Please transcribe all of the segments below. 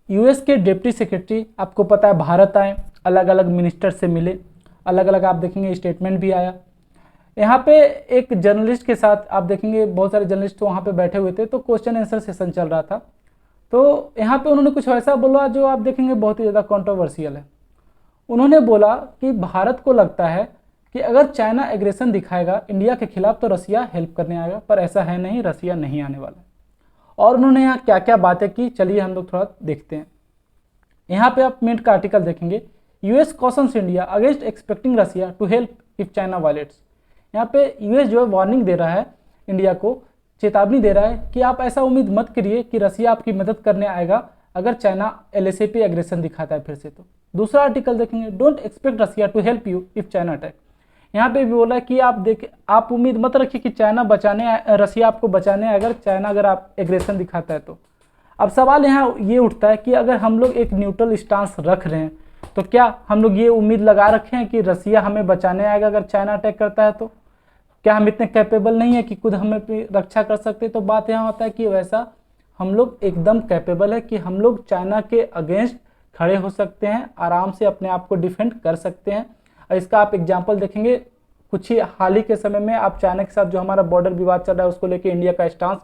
US के deputy secretary आपको पता है भारत आए, अलग अलग मिनिस्टर से मिले, अलग अलग आप देखेंगे स्टेटमेंट भी आया। यहाँ पे एक जर्नलिस्ट के साथ आप देखेंगे बहुत सारे जर्नलिस्ट वहाँ पे बैठे हुए थे, तो क्वेश्चन आंसर सेशन चल रहा था। तो यहाँ पे उन्होंने कुछ ऐसा बोला जो आप देखेंगे बहुत ही ज़्यादा कंट्रोवर्शियल है। उन्होंने बोला कि भारत को लगता है कि अगर चाइना एग्रेशन दिखाएगा इंडिया के खिलाफ तो रसिया हेल्प करने आएगा, पर ऐसा है नहीं, रसिया नहीं आने वाला। और उन्होंने यहाँ क्या क्या बातें की, चलिए हम लोग थोड़ा देखते हैं। यहाँ पे आप मिनट का आर्टिकल देखेंगे, US cautions India against expecting Russia to help if China violates. यहाँ पे यूएस जो है वार्निंग दे रहा है इंडिया को, चेतावनी दे रहा है कि आप ऐसा उम्मीद मत करिए कि रसिया आपकी मदद करने आएगा अगर चाइना एलएसी पे एग्रेशन दिखाता है फिर से। तो दूसरा आर्टिकल देखेंगे, don't expect Russia to help you if China attack. यहाँ पे भी बोला कि आप उम्मीद मत रखिए कि रसिया आपको बचाने अगर चाइना अगर आप एग्रेशन दिखाता है तो। अब सवाल यहाँ ये उठता है कि अगर हम लोग एक न्यूट्रल स्टांस रख रहे हैं तो क्या हम लोग ये उम्मीद लगा रखे हैं कि रसिया हमें बचाने आएगा अगर चाइना अटैक करता है? तो क्या हम इतने कैपेबल नहीं है कि खुद हमें रक्षा कर सकते? तो बात यहाँ होता है कि वैसा हम लोग एकदम कैपेबल है कि हम लोग चाइना के अगेंस्ट खड़े हो सकते हैं, आराम से अपने आप को डिफेंड कर सकते हैं। और इसका आप एग्जाम्पल देखेंगे कुछ ही हाल ही के समय में आप चाइना के साथ जो हमारा बॉर्डर विवाद चल रहा है उसको लेके इंडिया का स्टांस,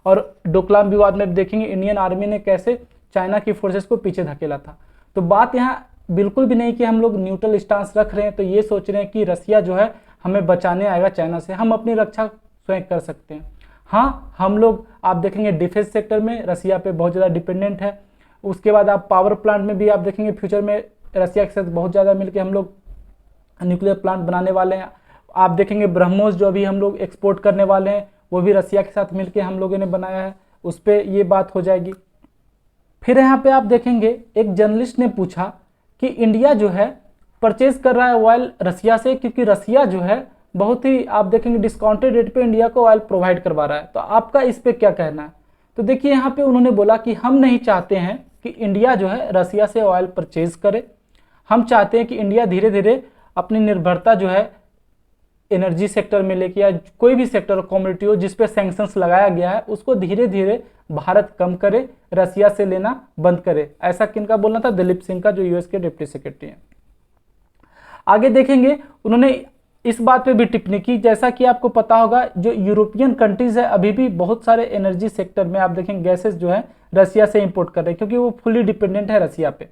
और डोकलाम विवाद में देखेंगे इंडियन आर्मी ने कैसे चाइना की फोर्सेस को पीछे धकेला था। तो बात यहाँ बिल्कुल भी नहीं कि हम लोग न्यूट्रल स्टांस रख रहे हैं तो ये सोच रहे हैं कि रसिया जो है हमें बचाने आएगा चाइना से। हम अपनी रक्षा स्वयं कर सकते हैं। हाँ, हम लोग आप देखेंगे डिफेंस सेक्टर में रसिया पे बहुत ज़्यादा डिपेंडेंट है। उसके बाद आप पावर प्लांट में भी आप देखेंगे फ्यूचर में रसिया के साथ बहुत ज़्यादा मिलकर हम लोग न्यूक्लियर प्लांट बनाने वाले हैं। आप देखेंगे ब्रह्मोस जो अभी हम लोग एक्सपोर्ट करने वाले हैं वो भी रसिया के साथ मिलकर हम लोगों ने बनाया है, उस पर ये बात हो जाएगी। फिर यहाँ पे आप देखेंगे एक जर्नलिस्ट ने पूछा कि इंडिया जो है परचेज कर रहा है ऑयल रसिया से, क्योंकि रसिया जो है बहुत ही आप देखेंगे डिस्काउंटेड रेट पे इंडिया को ऑयल प्रोवाइड करवा रहा है। तो आपका इस पे क्या कहना है? तो देखिए यहाँ पे उन्होंने बोला कि हम नहीं चाहते हैं कि इंडिया जो है रसिया से ऑयल परचेज करे। हम चाहते हैं कि इंडिया धीरे धीरे अपनी निर्भरता जो है एनर्जी सेक्टर में लेके या कोई भी सेक्टर कमोडिटी हो जिस पे सैंक्शंस लगाया गया है उसको धीरे धीरे भारत कम करे, रसिया से लेना बंद करे। ऐसा किनका बोलना था? दिलीप सिंह का, जो यूएस के डिप्टी सेक्रेटरी हैं। आगे देखेंगे उन्होंने इस बात पे भी टिप्पणी की, जैसा कि आपको पता होगा जो यूरोपियन कंट्रीज है अभी भी बहुत सारे एनर्जी सेक्टर में आप देखेंगे गैसेस जो है रसिया से इंपोर्ट कर रहे हैं क्योंकि वो फुली डिपेंडेंट है रसिया पे।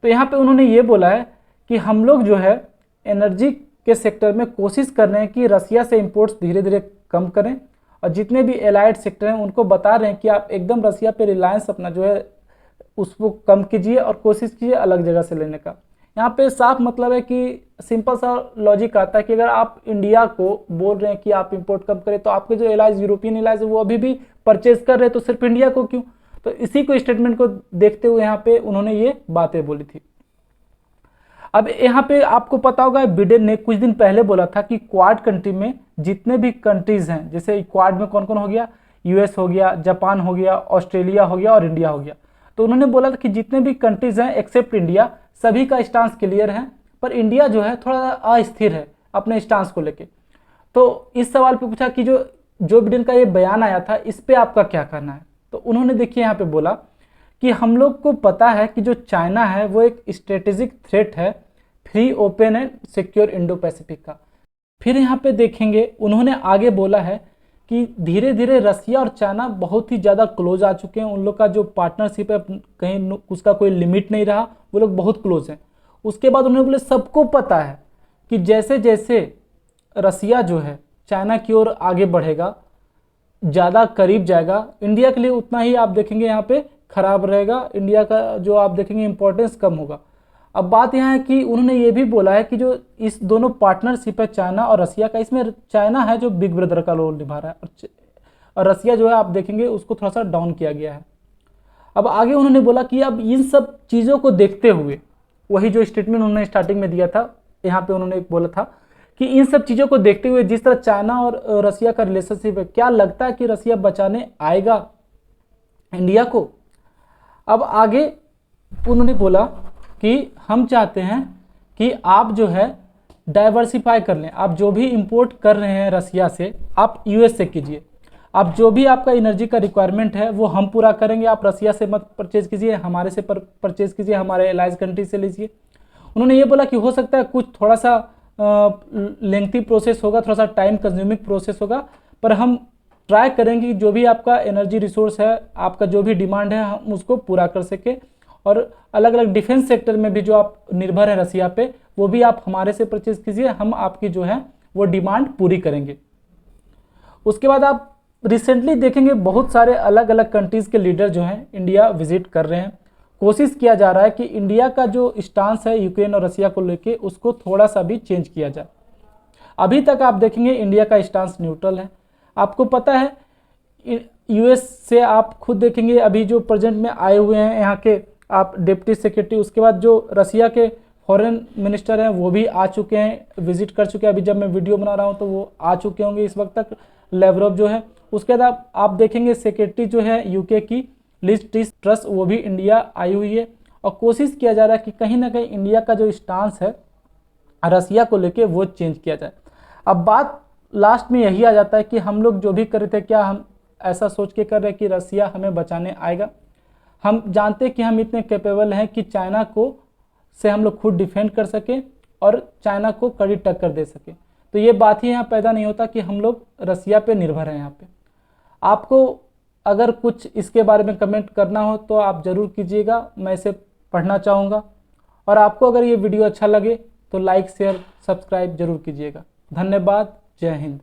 तो यहाँ पे उन्होंने ये बोला है कि हम लोग जो है एनर्जी के सेक्टर में कोशिश कर रहे हैं कि रसिया से इंपोर्ट्स धीरे धीरे कम करें, और जितने भी एलाइड सेक्टर हैं उनको बता रहे हैं कि आप एकदम रसिया पे रिलायंस अपना जो है उसको कम कीजिए और कोशिश कीजिए अलग जगह से लेने का। यहाँ पे साफ मतलब है कि सिंपल सा लॉजिक आता है कि अगर आप इंडिया को बोल रहे हैं कि आप इंपोर्ट कम करें तो आपके जो एलाइज यूरोपियन एलाइज है वो अभी भी परचेज कर रहे हैं, तो सिर्फ इंडिया को क्यों? तो इसी को स्टेटमेंट को देखते हुए यहाँ पे उन्होंने ये बातें बोली थी। अब यहाँ पे आपको पता होगा बिडेन ने कुछ दिन पहले बोला था कि क्वाड कंट्री में जितने भी कंट्रीज हैं, जैसे क्वाड में कौन कौन हो गया, यूएस हो गया, जापान हो गया, ऑस्ट्रेलिया हो गया और इंडिया हो गया। तो उन्होंने बोला था कि जितने भी कंट्रीज हैं एक्सेप्ट इंडिया सभी का स्टांस क्लियर है, पर इंडिया जो है थोड़ा अस्थिर है अपने स्टांस को लेके। तो इस सवाल पे पूछा कि जो बिडेन का ये बयान आया था इस पे आपका क्या कहना है? तो उन्होंने देखिए यहाँ पे बोला कि हम लोग को पता है कि जो चाइना है वो एक स्ट्रेटेजिक थ्रेट है free, open and secure Indo Pacific का। फिर यहाँ पे देखेंगे उन्होंने आगे बोला है कि धीरे धीरे रसिया और चाइना बहुत ही ज़्यादा क्लोज आ चुके हैं। उन लोग का जो पार्टनरशिप है कहीं उसका कोई लिमिट नहीं रहा, वो लोग बहुत क्लोज हैं। उसके बाद उन्होंने बोले सबको पता है कि जैसे जैसे रसिया जो है चाइना की ओर आगे बढ़ेगा, ज़्यादा करीब जाएगा, इंडिया के लिए उतना ही आप देखेंगे यहाँ पे खराब रहेगा, इंडिया का जो आप देखेंगे इंपॉर्टेंस कम होगा। अब बात यहाँ है कि उन्होंने ये भी बोला है कि जो इस दोनों पार्टनरशिप है चाइना और रसिया का, इसमें चाइना है जो बिग ब्रदर का रोल निभा रहा है और रसिया जो है आप देखेंगे उसको थोड़ा सा डाउन किया गया है। अब आगे उन्होंने बोला कि अब इन सब चीज़ों को देखते हुए, वही जो स्टेटमेंट उन्होंने स्टार्टिंग में दिया था, यहाँ पे उन्होंने बोला था कि इन सब चीज़ों को देखते हुए जिस तरह चाइना और रसिया का रिलेशनशिप है, क्या लगता है कि रसिया बचाने आएगा इंडिया को? अब आगे उन्होंने बोला कि हम चाहते हैं कि आप जो है डाइवर्सिफाई कर लें, आप जो भी इंपोर्ट कर रहे हैं रसिया से आप यूएस से कीजिए। आप जो भी आपका एनर्जी का रिक्वायरमेंट है वो हम पूरा करेंगे, आप रसिया से मत परचेज कीजिए, हमारे से परचेज कीजिए, हमारे एलाइज कंट्री से लीजिए। उन्होंने ये बोला कि हो सकता है कुछ थोड़ा सा लेंथी प्रोसेस होगा, थोड़ा सा टाइम कंज्यूमिंग प्रोसेस होगा, पर हम ट्राई करेंगे कि जो भी आपका एनर्जी रिसोर्स है, आपका जो भी डिमांड है, हम उसको पूरा कर सके। और अलग अलग डिफेंस सेक्टर में भी जो आप निर्भर है रसिया पे, वो भी आप हमारे से परचेज कीजिए, हम आपकी जो है वो डिमांड पूरी करेंगे। उसके बाद आप रिसेंटली देखेंगे बहुत सारे अलग अलग कंट्रीज़ के लीडर जो हैं इंडिया विजिट कर रहे हैं। कोशिश किया जा रहा है कि इंडिया का जो स्टांस है यूक्रेन और रसिया को लेके उसको थोड़ा सा भी चेंज किया जाए। अभी तक आप देखेंगे इंडिया का स्टांस न्यूट्रल है। आपको पता है यूएस से आप खुद देखेंगे अभी जो प्रेजेंट में आए हुए हैं यहाँ के आप डिप्टी सेक्रेटरी, उसके बाद जो रसिया के फॉरेन मिनिस्टर हैं वो भी आ चुके हैं, विजिट कर चुके हैं। अभी जब मैं वीडियो बना रहा हूँ तो वो आ चुके होंगे इस वक्त तक, लेवरोव जो है। उसके बाद आप देखेंगे सेक्रेटरी जो है यूके की लिज ट्रस, वो भी इंडिया आई हुई है। और कोशिश किया जा रहा है कि कहीं ना कहीं इंडिया का जो स्टांस है रसिया को लेके वो चेंज किया जाए। अब बात लास्ट में यही आ जाता है कि हम लोग जो भी कर रहे थे, क्या हम ऐसा सोच के कर रहे हैं कि रसिया हमें बचाने आएगा? हम जानते हैं कि हम इतने कैपेबल हैं कि चाइना को से हम लोग खुद डिफेंड कर सकें और चाइना को कड़ी टक्कर दे सकें। तो ये बात ही यहाँ पैदा नहीं होता कि हम लोग रसिया पे निर्भर हैं। यहाँ पे आपको अगर कुछ इसके बारे में कमेंट करना हो तो आप ज़रूर कीजिएगा, मैं इसे पढ़ना चाहूँगा। और आपको अगर ये वीडियो अच्छा लगे तो लाइक शेयर सब्सक्राइब जरूर कीजिएगा। धन्यवाद। जय हिंद।